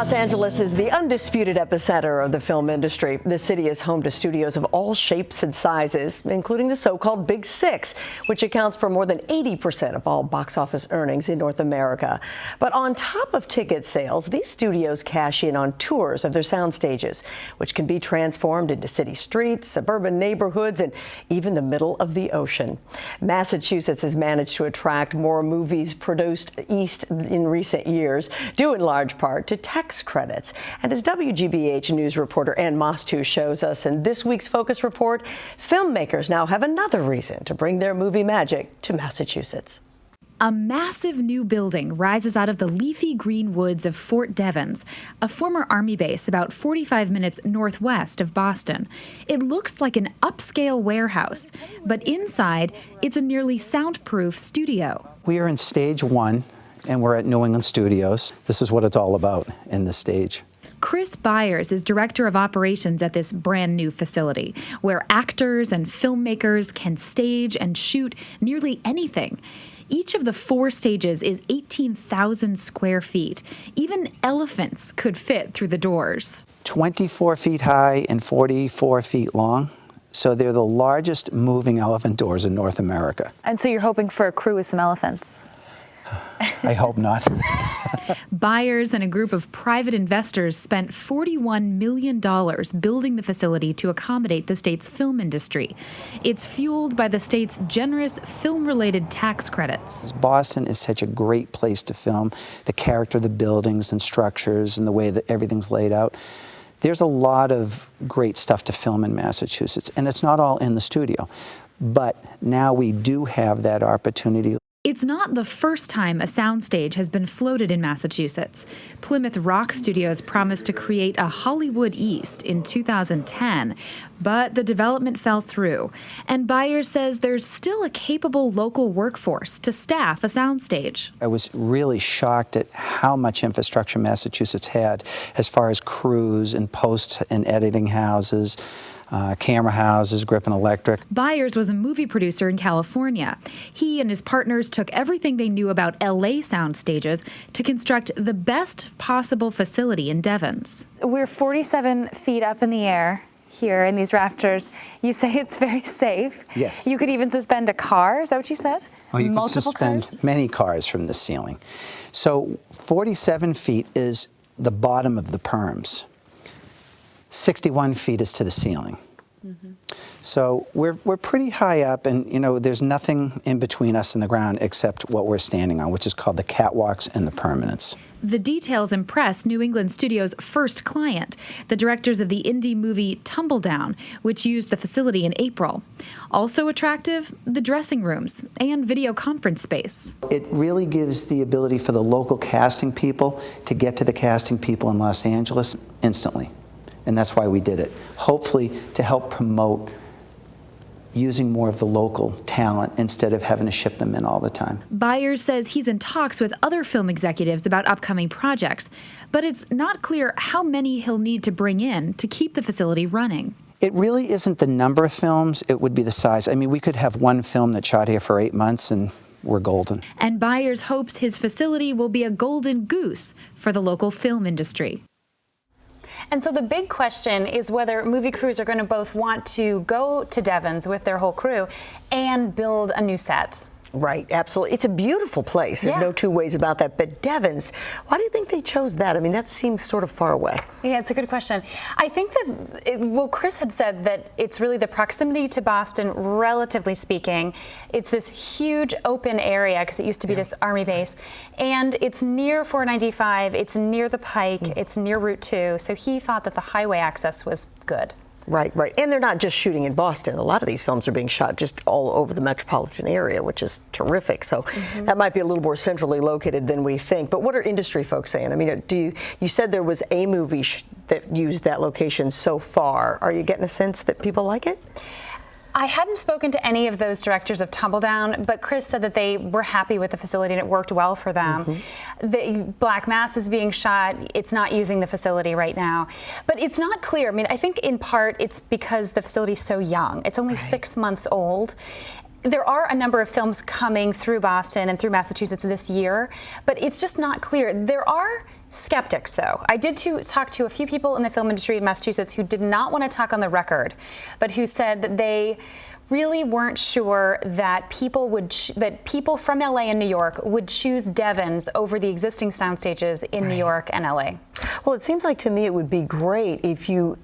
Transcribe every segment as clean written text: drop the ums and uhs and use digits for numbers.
Los Angeles is the undisputed epicenter of the film industry. The city is home to studios of all shapes and sizes, including the so-called Big Six, which accounts for more than 80% of all box office earnings in North America. But on top of ticket sales, these studios cash in on tours of their sound stages, which can be transformed into city streets, suburban neighborhoods, and even the middle of the ocean. Massachusetts has managed to attract more movies produced east in recent years, due in large part to tax credits. And as WGBH News reporter Ann Mostu shows us in this week's Focus Report, filmmakers now have another reason to bring their movie magic to Massachusetts. A massive new building rises out of the leafy green woods of Fort Devens, a former Army base about 45 minutes northwest of Boston. It looks like an upscale warehouse, but inside, it's a nearly soundproof studio. We are in stage one, and we're at New England Studios. This is what it's all about in this stage. Chris Byers is director of operations at this brand new facility, where actors and filmmakers can stage and shoot nearly anything. Each of the 4 stages is 18,000 square feet. Even elephants could fit through the doors. 24 feet high and 44 feet long. So they're the largest moving elephant doors in North America. And so you're hoping for a crew with some elephants? I hope not. Byers and a group of private investors spent $41 million building the facility to accommodate the state's film industry. It's fueled by the state's generous film-related tax credits. Boston is such a great place to film. The character of the buildings and structures and the way that everything's laid out. There's a lot of great stuff to film in Massachusetts, and it's not all in the studio. But now we do have that opportunity. It's not the first time a soundstage has been floated in Massachusetts. Plymouth Rock Studios promised to create a Hollywood East in 2010, but the development fell through. And Byers says there's still a capable local workforce to staff a soundstage. I was really shocked at how much infrastructure Massachusetts had as far as crews and post and editing houses, camera houses, grip and electric. Byers was a movie producer in California. He and his partners took everything they knew about LA sound stages to construct the best possible facility in Devens. We're 47 feet up in the air here in these rafters. You say it's very safe. Yes. You could even suspend a car, is that what you said? Oh, you could Multiple suspend cars? many cars from the ceiling. So 47 feet is the bottom of the perms. 61 feet is to the ceiling. Mm-hmm. So we're pretty high up, and there's nothing in between us and the ground except what we're standing on, which is called the catwalks and the permanents. The details impressed New England Studios' first client, the directors of the indie movie Tumbledown, which used the facility in April. Also attractive, the dressing rooms and video conference space. It really gives the ability for the local casting people to get to the casting people in Los Angeles instantly. And that's why we did it. Hopefully to help promote using more of the local talent instead of having to ship them in all the time. Byers says he's in talks with other film executives about upcoming projects, but it's not clear how many he'll need to bring in to keep the facility running. It really isn't the number of films, it would be the size. I mean, we could have one film that shot here for 8 months and we're golden. And Byers hopes his facility will be a golden goose for the local film industry. And so the big question is whether movie crews are going to both want to go to Devens with their whole crew and build a new set. Right, absolutely. It's a beautiful place. There's no two ways about that. But Devens, why do you think they chose that? I mean, that seems sort of far away. Yeah, it's a good question. I think that, Chris had said that it's really the proximity to Boston, relatively speaking. It's this huge open area, because it used to be this Army base. And it's near 495, it's near the Pike, it's near Route 2. So he thought that the highway access was good. Right, right. And they're not just shooting in Boston. A lot of these films are being shot just all over the metropolitan area, which is terrific. So that might be a little more centrally located than we think. But what are industry folks saying? I mean, you said there was a movie that used that location so far. Are you getting a sense that people like it? I hadn't spoken to any of those directors of Tumbledown, but Chris said that they were happy with the facility and it worked well for them. The Black Mass is being shot. It's not using the facility right now. But it's not clear. I mean, I think in part it's because the facility is so young. It's only 6 months old. there are a number of films coming through Boston and through Massachusetts this year, but it's just not clear. There are skeptics, though. I did talk to a few people in the film industry in Massachusetts who did not want to talk on the record, but who said that they really weren't sure that people from LA and New York would choose Devens over the existing sound stages in New York and LA. Well, it seems like to me it would be great if you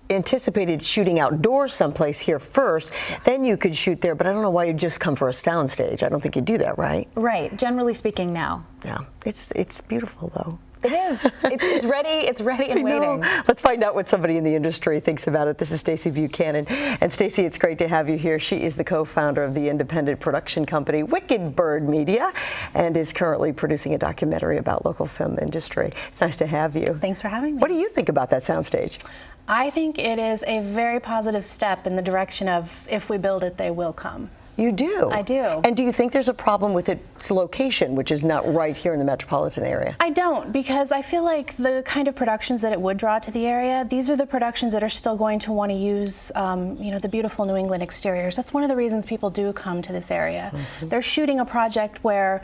anticipated shooting outdoors someplace here first, then you could shoot there, but I don't know why you'd just come for a sound stage. I don't think you'd do that, right? Right, generally speaking, no. Yeah, it's beautiful though. It is. It's ready and waiting. Let's find out what somebody in the industry thinks about it. This is Stacey Buchanan. And Stacey, it's great to have you here. She is the co-founder of the independent production company Wicked Bird Media and is currently producing a documentary about local film industry. It's nice to have you. Thanks for having me. What do you think about that soundstage? I think it is a very positive step in the direction of if we build it, they will come. You do? I do. And do you think there's a problem with its location, which is not right here in the metropolitan area? I don't, because I feel like the kind of productions that it would draw to the area, these are the productions that are still going to want to use, the beautiful New England exteriors. That's one of the reasons people do come to this area. Mm-hmm. They're shooting a project where,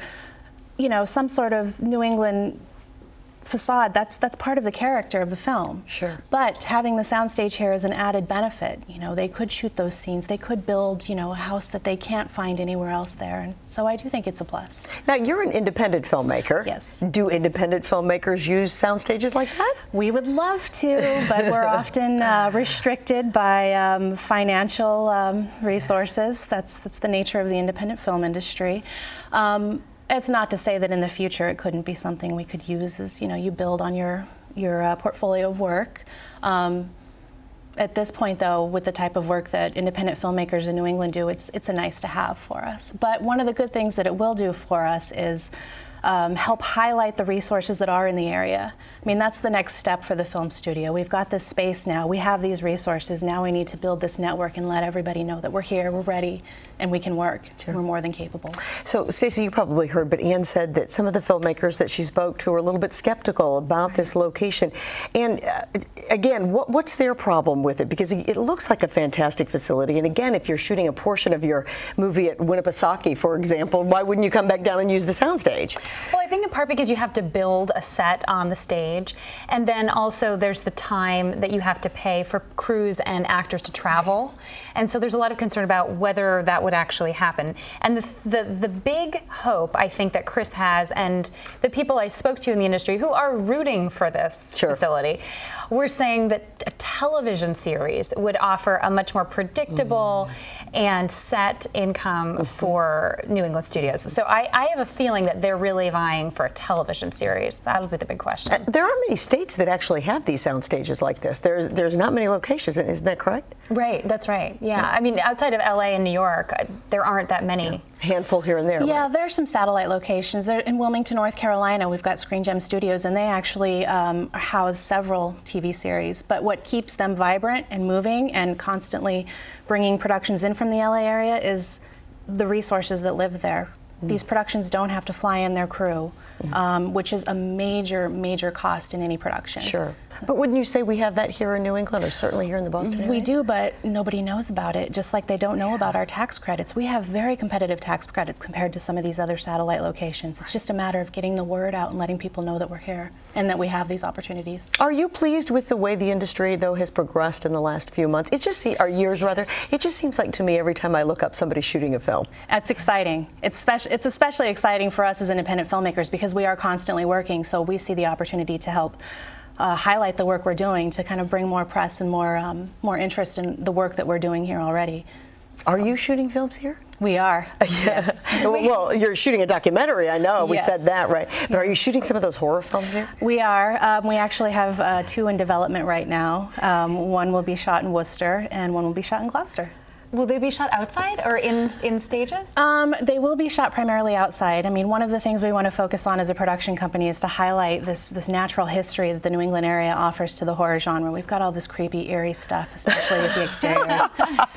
some sort of New England facade, that's part of the character of the film. Sure. But having the soundstage here is an added benefit. They could shoot those scenes. They could build, a house that they can't find anywhere else there. And so I do think it's a plus. Now, you're an independent filmmaker. Yes. Do independent filmmakers use sound stages like that? We would love to, but we're often restricted by financial resources. That's the nature of the independent film industry. It's not to say that in the future it couldn't be something we could use as, you build on your portfolio of work. At this point, though, with the type of work that independent filmmakers in New England do, it's a nice to have for us. But one of the good things that it will do for us is help highlight the resources that are in the area. I mean, that's the next step for the film studio. We've got this space now. We have these resources. Now we need to build this network and let everybody know that we're here, we're ready, and we can work. Sure. We're more than capable. So, Stacey, you probably heard, but Ann said that some of the filmmakers that she spoke to are a little bit skeptical about this location. And again, what's their problem with it? Because it looks like a fantastic facility. And again, if you're shooting a portion of your movie at Winnipesaukee, for example, why wouldn't you come back down and use the soundstage? Well, I think in part because you have to build a set on the stage, and then also there's the time that you have to pay for crews and actors to travel, and so there's a lot of concern about whether that would actually happen. And the big hope I think that Chris has, and the people I spoke to in the industry who are rooting for this facility, we're saying that a television series would offer a much more predictable and set income for New England studios. So I have a feeling that they're really vying for a television series. That'll be the big question. There aren't many states that actually have these sound stages like this. There's not many locations, isn't that correct? Right, that's right. Yeah, I mean, outside of LA and New York, there aren't that many. Yeah. Handful here and there. Yeah, right? there are some satellite locations. In Wilmington, North Carolina, we've got Screen Gem Studios, and they actually house several TV series. But what keeps them vibrant and moving and constantly bringing productions in from the LA area is the resources that live there. These productions don't have to fly in their crew, which is a major, major cost in any production. Sure. But wouldn't you say we have that here in New England, or certainly here in the Boston area? We do, but nobody knows about it, just like they don't know about our tax credits. We have very competitive tax credits compared to some of these other satellite locations. It's just a matter of getting the word out and letting people know that we're here and that we have these opportunities. Are you pleased with the way the industry, though, has progressed in the last few months? Or years, rather. It just seems like to me every time I look up somebody shooting a film. It's exciting. It's especially exciting for us as independent filmmakers because we are constantly working, so we see the opportunity to help highlight the work we're doing to kind of bring more press and more interest in the work that we're doing here already. Are you shooting films here? We are. Yes. Well, you're shooting a documentary, I know. We Yes. said that, right? But are you shooting some of those horror films here? We are. We actually have 2 in development right now. One will be shot in Worcester and one will be shot in Gloucester. Will they be shot outside or in stages? They will be shot primarily outside. I mean, one of the things we want to focus on as a production company is to highlight this natural history that the New England area offers to the horror genre. We've got all this creepy, eerie stuff, especially with the exteriors.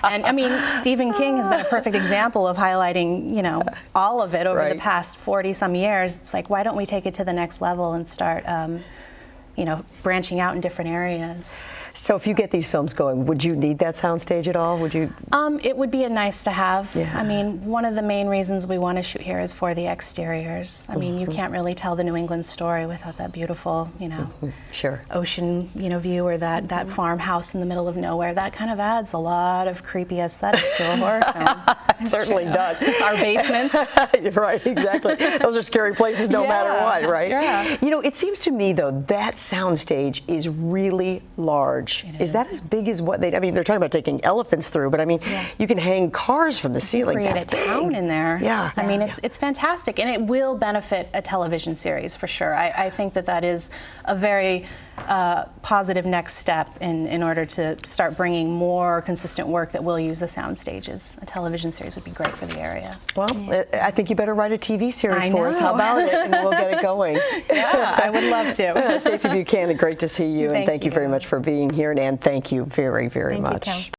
And I mean, Stephen King has been a perfect example of highlighting, all of it over the past 40-some years. It's like, why don't we take it to the next level and start, branching out in different areas? So if you get these films going, would you need that soundstage at all? Would you? It would be a nice to have. Yeah. I mean, one of the main reasons we want to shoot here is for the exteriors. I mean, you can't really tell the New England story without that beautiful, Sure. ocean, view, or that farmhouse in the middle of nowhere. That kind of adds a lot of creepy aesthetic to a horror film. It certainly does. Our basements. Right, exactly. Those are scary places no matter what, right? Yeah. It seems to me, though, that soundstage is really large. Is that as big as what they're talking about taking elephants through, but you can hang cars from the ceiling. Create That's a town big. in there. Yeah. I mean, it's fantastic, and it will benefit a television series for sure. I think that is a very positive next step in order to start bringing more consistent work that will use the sound stages. A television series would be great for the area. Well, I think you better write a TV series I for us. How know. about it? And we'll get it going. Yeah, I would love to. Stacey Buchanan, great to see you, and thank you very much for being here. And Ann, thank you very, very Thank you, much. Kim.